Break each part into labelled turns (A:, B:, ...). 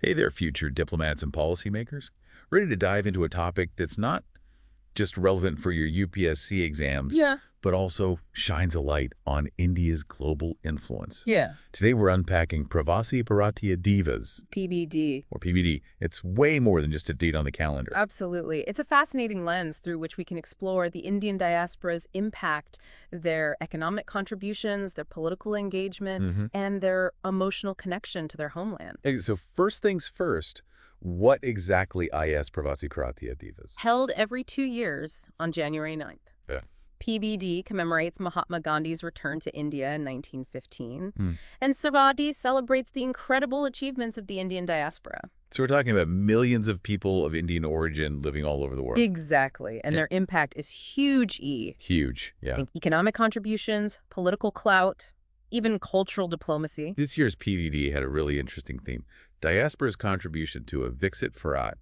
A: Hey there, future diplomats and policymakers. Ready to dive into a topic that's not just relevant for your UPSC exams,
B: Yeah.
A: but also shines a light on India's global influence.
B: Yeah.
A: Today we're unpacking Pravasi Bharatiya Divas,
B: PBD.
A: or PBD. It's way more than just a date on the calendar.
B: Absolutely. It's a fascinating lens through which we can explore the Indian diaspora's impact, their economic contributions, their political engagement, and their emotional connection to their homeland.
A: Okay, so first things first, what exactly is Pravasi Bharatiya Divas?
B: Held every 2 years on January 9th.
A: Yeah.
B: PBD commemorates Mahatma Gandhi's return to India in 1915, and Savadi celebrates the incredible achievements of the Indian diaspora.
A: So we're talking about millions of people of Indian origin living all over the world.
B: Exactly, and their impact is huge, E.
A: Huge, yeah.
B: Think economic contributions, political clout, even cultural diplomacy.
A: This year's PVD had a really interesting theme. Diaspora's contribution to a Viksit Bharat.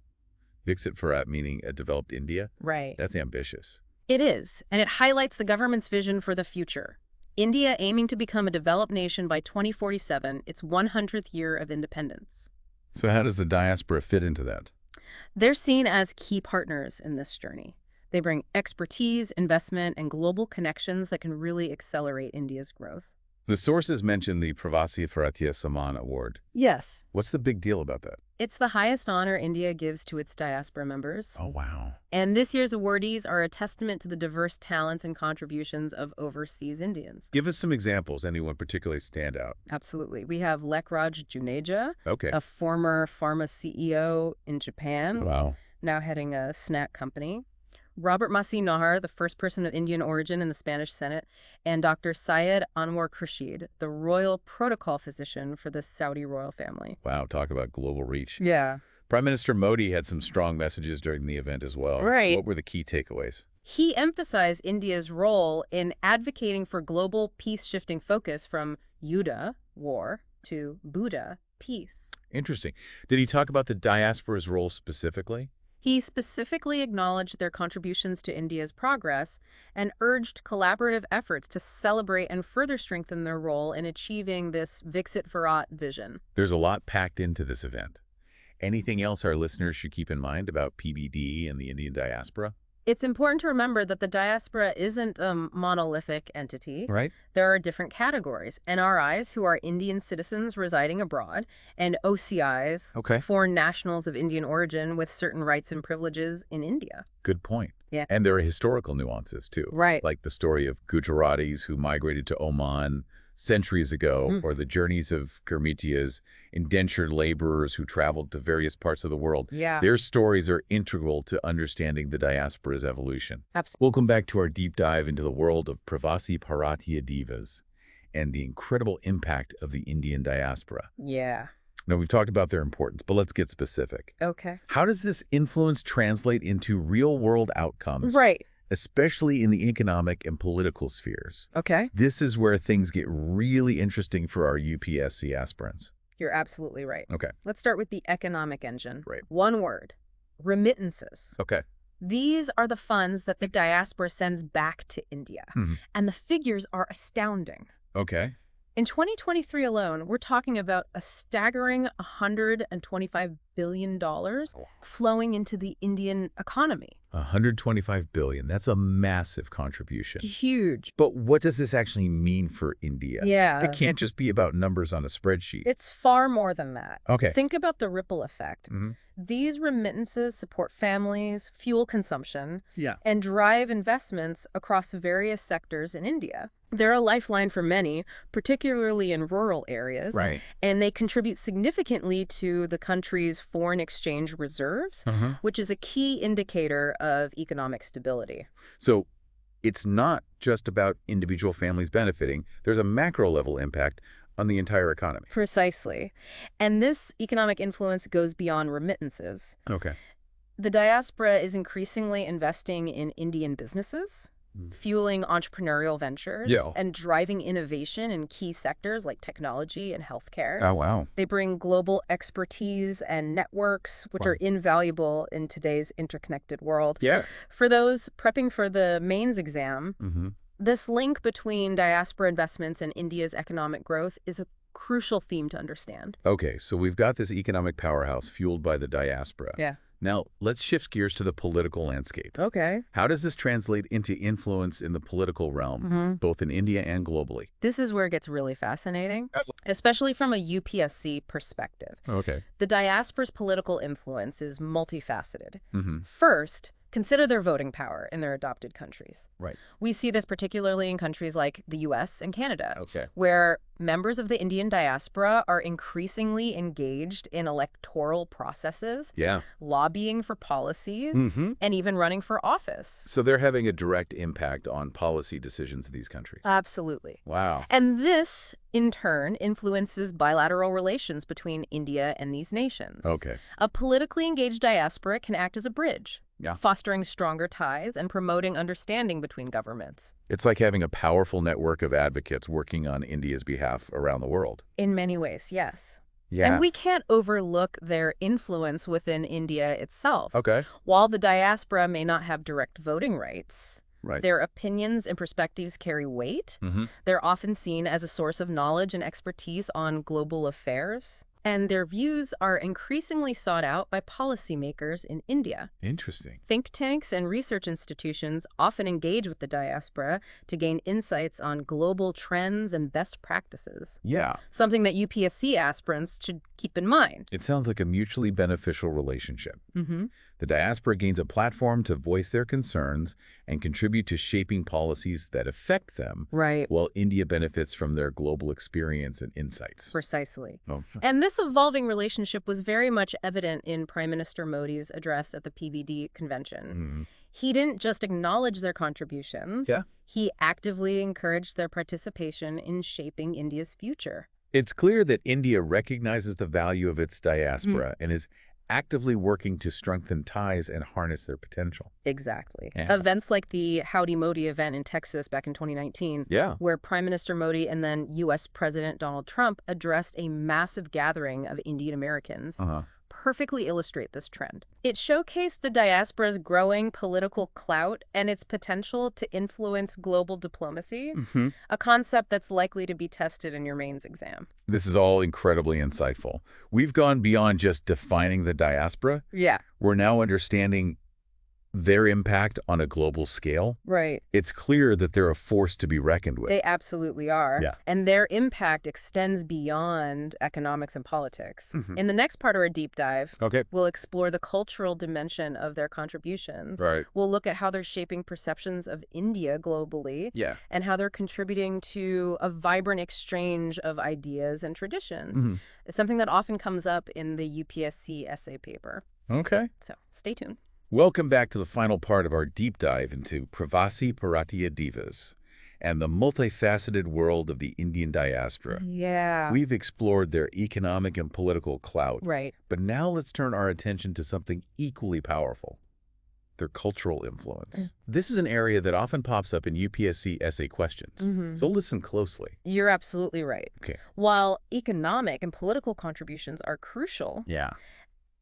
A: Viksit Bharat meaning a developed India.
B: Right.
A: That's ambitious.
B: It is, and it highlights the government's vision for the future. India aiming to become a developed nation by 2047, its 100th year of independence.
A: So how does the diaspora fit into that?
B: They're seen as key partners in this journey. They bring expertise, investment, and global connections that can really accelerate India's growth.
A: The sources mention the Pravasi Bharatiya Samman Award.
B: Yes.
A: What's the big deal about that?
B: It's the highest honor India gives to its diaspora members.
A: Oh, wow.
B: And this year's awardees are a testament to the diverse talents and contributions of overseas Indians.
A: Give us some examples. Anyone particularly stand out?
B: Absolutely. We have Lekraj Juneja,
A: Okay.
B: a former pharma CEO in Japan,
A: Wow.
B: now heading a snack company. Robert Masih Nahar, the first person of Indian origin in the Spanish Senate, and Dr. Syed Anwar Khurshid, the royal protocol physician for the Saudi royal family.
A: Wow, talk about global reach.
B: Yeah.
A: Prime Minister Modi had some strong messages during the event as well.
B: Right.
A: What were the key takeaways?
B: He emphasized India's role in advocating for global peace-shifting focus from Yuddha, war, to Buddha, peace.
A: Interesting. Did he talk about the diaspora's role specifically?
B: He specifically acknowledged their contributions to India's progress and urged collaborative efforts to celebrate and further strengthen their role in achieving this Viksit Bharat vision.
A: There's a lot packed into this event. Anything else our listeners should keep in mind about PBD and the Indian diaspora?
B: It's important to remember that the diaspora isn't a monolithic entity.
A: Right.
B: There are different categories. NRIs, who are Indian citizens residing abroad, and OCIs,
A: Okay.
B: foreign nationals of Indian origin with certain rights and privileges in India.
A: Good point.
B: Yeah.
A: And there are historical nuances, too.
B: Right.
A: Like the story of Gujaratis who migrated to Oman centuries ago, or the journeys of Gurmitias, indentured laborers who traveled to various parts of the world.
B: Yeah.
A: Their stories are integral to understanding the diaspora's evolution.
B: Absolutely.
A: Welcome back to our deep dive into the world of Pravasi Bharatiya Divas and the incredible impact of the Indian diaspora.
B: Yeah.
A: Now, we've talked about their importance, but let's get specific.
B: Okay.
A: How does this influence translate into real-world outcomes?
B: Right.
A: Especially in the economic and political spheres.
B: Okay.
A: This is where things get really interesting for our UPSC aspirants.
B: You're absolutely right.
A: Okay.
B: Let's start with the economic engine.
A: Right.
B: One word: remittances.
A: Okay.
B: These are the funds that the diaspora sends back to India. And the figures are astounding.
A: Okay.
B: In 2023 alone, we're talking about a staggering $125 billion flowing into the Indian economy.
A: $125 billion. That's a massive contribution.
B: Huge.
A: But what does this actually mean for India?
B: Yeah.
A: It can't just be about numbers on a spreadsheet.
B: It's far more than that.
A: Okay.
B: Think about the ripple effect. These remittances support families, fuel consumption, and drive investments across various sectors in India. They're a lifeline for many, particularly in rural areas.
A: Right.
B: And they contribute significantly to the country's foreign exchange reserves, which is a key indicator of economic stability.
A: So it's not just about individual families benefiting. There's a macro level impact on the entire economy.
B: Precisely. And this economic influence goes beyond remittances.
A: Okay.
B: The diaspora is increasingly investing in Indian businesses, fueling entrepreneurial ventures, and driving innovation in key sectors like technology and healthcare.
A: Oh, wow.
B: They bring global expertise and networks, which are invaluable in today's interconnected world.
A: Yeah.
B: For those prepping for the mains exam, this link between diaspora investments and India's economic growth is a crucial theme to understand.
A: Okay, so we've got this economic powerhouse fueled by the diaspora.
B: Yeah.
A: Now, let's shift gears to the political landscape.
B: Okay.
A: How does this translate into influence in the political realm, both in India and globally?
B: This is where it gets really fascinating, especially from a UPSC perspective.
A: Okay.
B: The diaspora's political influence is multifaceted. First, consider their voting power in their adopted countries.
A: Right.
B: We see this particularly in countries like the US and Canada,
A: Okay.
B: where members of the Indian diaspora are increasingly engaged in electoral processes,
A: Yeah.
B: lobbying for policies, and even running for office.
A: So they're having a direct impact on policy decisions in these countries.
B: Absolutely.
A: Wow.
B: And this, in turn, influences bilateral relations between India and these nations.
A: Okay.
B: A politically engaged diaspora can act as a bridge, fostering stronger ties and promoting understanding between governments.
A: It's like having a powerful network of advocates working on India's behalf around the world.
B: In many ways, yes.
A: Yeah.
B: And we can't overlook their influence within India itself.
A: Okay.
B: While the diaspora may not have direct voting rights,
A: Right.
B: their opinions and perspectives carry weight. They're often seen as a source of knowledge and expertise on global affairs. And their views are increasingly sought out by policymakers in India.
A: Interesting.
B: Think tanks and research institutions often engage with the diaspora to gain insights on global trends and best practices.
A: Yeah.
B: Something that UPSC aspirants should keep in mind.
A: It sounds like a mutually beneficial relationship. The diaspora gains a platform to voice their concerns and contribute to shaping policies that affect them,
B: Right.
A: while India benefits from their global experience and insights.
B: Precisely.
A: Oh.
B: And this evolving relationship was very much evident in Prime Minister Modi's address at the PVD convention. He didn't just acknowledge their contributions. He actively encouraged their participation in shaping India's future.
A: It's clear that India recognizes the value of its diaspora and is actively working to strengthen ties and harness their potential.
B: Exactly.
A: Yeah.
B: Events like the Howdy Modi event in Texas back in 2019, where Prime Minister Modi and then U.S. President Donald Trump addressed a massive gathering of Indian Americans, perfectly illustrate this trend. It showcased the diaspora's growing political clout and its potential to influence global diplomacy, a concept that's likely to be tested in your mains exam.
A: This is all incredibly insightful. We've gone beyond just defining the diaspora.
B: Yeah.
A: We're now understanding their impact on a global scale.
B: Right.
A: It's clear that they're a force to be reckoned with.
B: They absolutely are.
A: Yeah.
B: And their impact extends beyond economics and politics. In the next part of our deep dive, we'll explore the cultural dimension of their contributions.
A: Right.
B: We'll look at how they're shaping perceptions of India globally.
A: Yeah.
B: And how they're contributing to a vibrant exchange of ideas and traditions. It's something that often comes up in the UPSC essay paper.
A: Okay.
B: So stay tuned.
A: Welcome back to the final part of our deep dive into Pravasi Bharatiya Divas and the multifaceted world of the Indian diaspora.
B: Yeah.
A: We've explored their economic and political clout.
B: Right.
A: But now let's turn our attention to something equally powerful, their cultural influence. This is an area that often pops up in UPSC essay questions. So listen closely.
B: You're absolutely right.
A: Okay.
B: While economic and political contributions are crucial,
A: Yeah.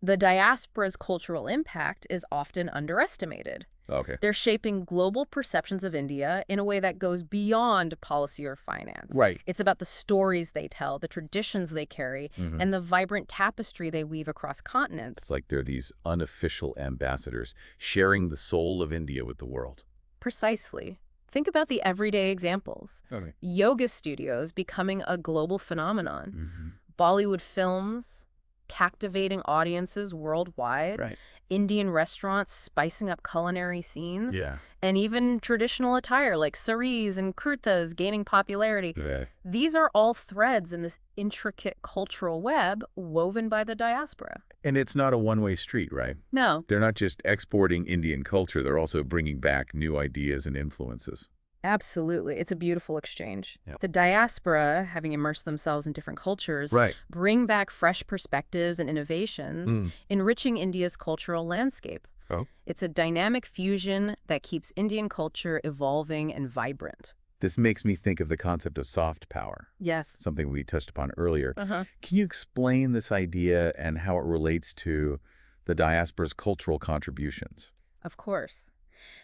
B: the diaspora's cultural impact is often underestimated.
A: Okay.
B: They're shaping global perceptions of India in a way that goes beyond policy or finance.
A: Right.
B: It's about the stories they tell, the traditions they carry, and the vibrant tapestry they weave across continents.
A: It's like they're these unofficial ambassadors sharing the soul of India with the world.
B: Precisely. Think about the everyday examples.
A: Okay.
B: Yoga studios becoming a global phenomenon. Bollywood films captivating audiences worldwide.
A: Right.
B: Indian restaurants spicing up culinary scenes.
A: Yeah.
B: And even traditional attire like saris and kurtas gaining popularity.
A: Yeah.
B: These are all threads in this intricate cultural web woven by the diaspora.
A: And it's not a one-way street, right?
B: No.
A: They're not just exporting Indian culture, they're also bringing back new ideas and influences.
B: Absolutely. It's a beautiful exchange.
A: Yep.
B: The diaspora, having immersed themselves in different cultures, bring back fresh perspectives and innovations, enriching India's cultural landscape.
A: Oh.
B: It's a dynamic fusion that keeps Indian culture evolving and vibrant.
A: This makes me think of the concept of soft power,
B: Yes.
A: something we touched upon earlier. Can you explain this idea and how it relates to the diaspora's cultural contributions?
B: Of course.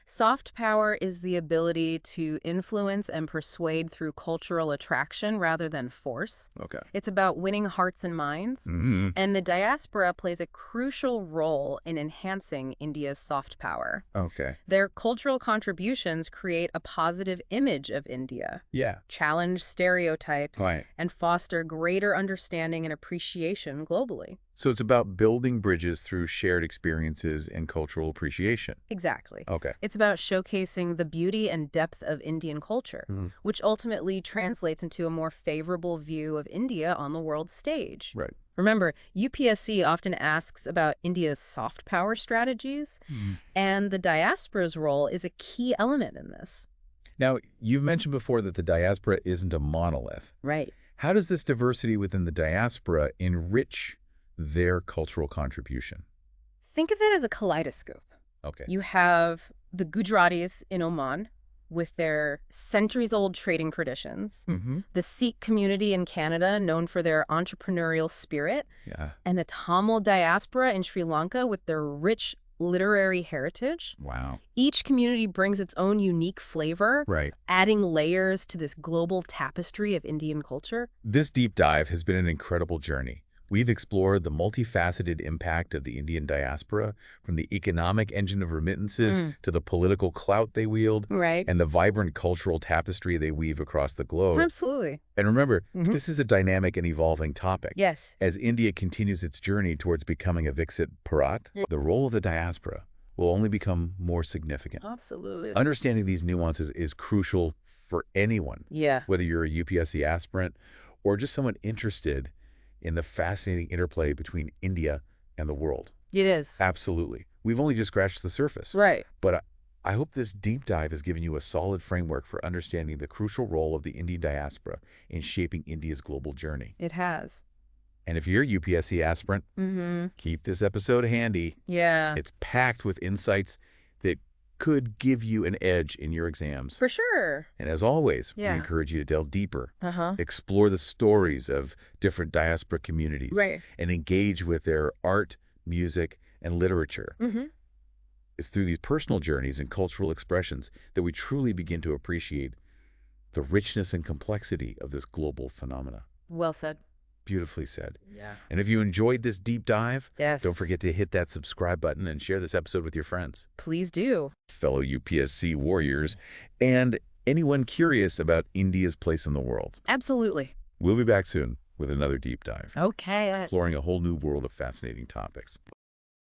B: Soft power is the ability to influence and persuade through cultural attraction rather than force.
A: Okay.
B: It's about winning hearts and minds. And the diaspora plays a crucial role in enhancing India's soft power.
A: Okay.
B: Their cultural contributions create a positive image of India,
A: Yeah.
B: challenge stereotypes,
A: Right.
B: and foster greater understanding and appreciation globally.
A: So it's about building bridges through shared experiences and cultural appreciation.
B: Exactly.
A: Okay.
B: It's about showcasing the beauty and depth of Indian culture, which ultimately translates into a more favorable view of India on the world stage.
A: Right.
B: Remember, UPSC often asks about India's soft power strategies, and the diaspora's role is a key element in this.
A: Now, you've mentioned before that the diaspora isn't a monolith.
B: Right.
A: How does this diversity within the diaspora enrich their cultural contribution?
B: Think of it as a kaleidoscope.
A: Okay.
B: You have the Gujaratis in Oman with their centuries-old trading traditions, the Sikh community in Canada known for their entrepreneurial spirit, and the Tamil diaspora in Sri Lanka with their rich literary heritage.
A: Wow.
B: Each community brings its own unique flavor,
A: Right.
B: adding layers to this global tapestry of Indian culture.
A: This deep dive has been an incredible journey. We've explored the multifaceted impact of the Indian diaspora, from the economic engine of remittances to the political clout they wield,
B: Right.
A: and the vibrant cultural tapestry they weave across the globe.
B: Absolutely.
A: And remember, this is a dynamic and evolving topic.
B: Yes.
A: As India continues its journey towards becoming a Viksit Bharat, the role of the diaspora will only become more significant.
B: Absolutely.
A: Understanding these nuances is crucial for anyone, whether you're a UPSC aspirant or just someone interested in the fascinating interplay between India and the world.
B: It is.
A: Absolutely. We've only just scratched the surface.
B: Right.
A: But I hope this deep dive has given you a solid framework for understanding the crucial role of the Indian diaspora in shaping India's global journey.
B: It has.
A: And if you're a UPSC aspirant, keep this episode handy.
B: Yeah.
A: It's packed with insights that could give you an edge in your exams.
B: For sure.
A: And as always, we
B: Yeah.
A: encourage you to delve deeper, explore the stories of different diaspora communities, and engage with their art, music, and literature. It's through these personal journeys and cultural expressions that we truly begin to appreciate the richness and complexity of this global phenomena.
B: Well said.
A: Beautifully said.
B: Yeah.
A: And if you enjoyed this deep dive,
B: Yes.
A: don't forget to hit that subscribe button and share this episode with your friends,
B: Please do.
A: fellow UPSC warriors, and anyone curious about India's place in the world.
B: Absolutely.
A: We'll be back soon with another deep dive,
B: Okay.
A: exploring a whole new world of fascinating topics.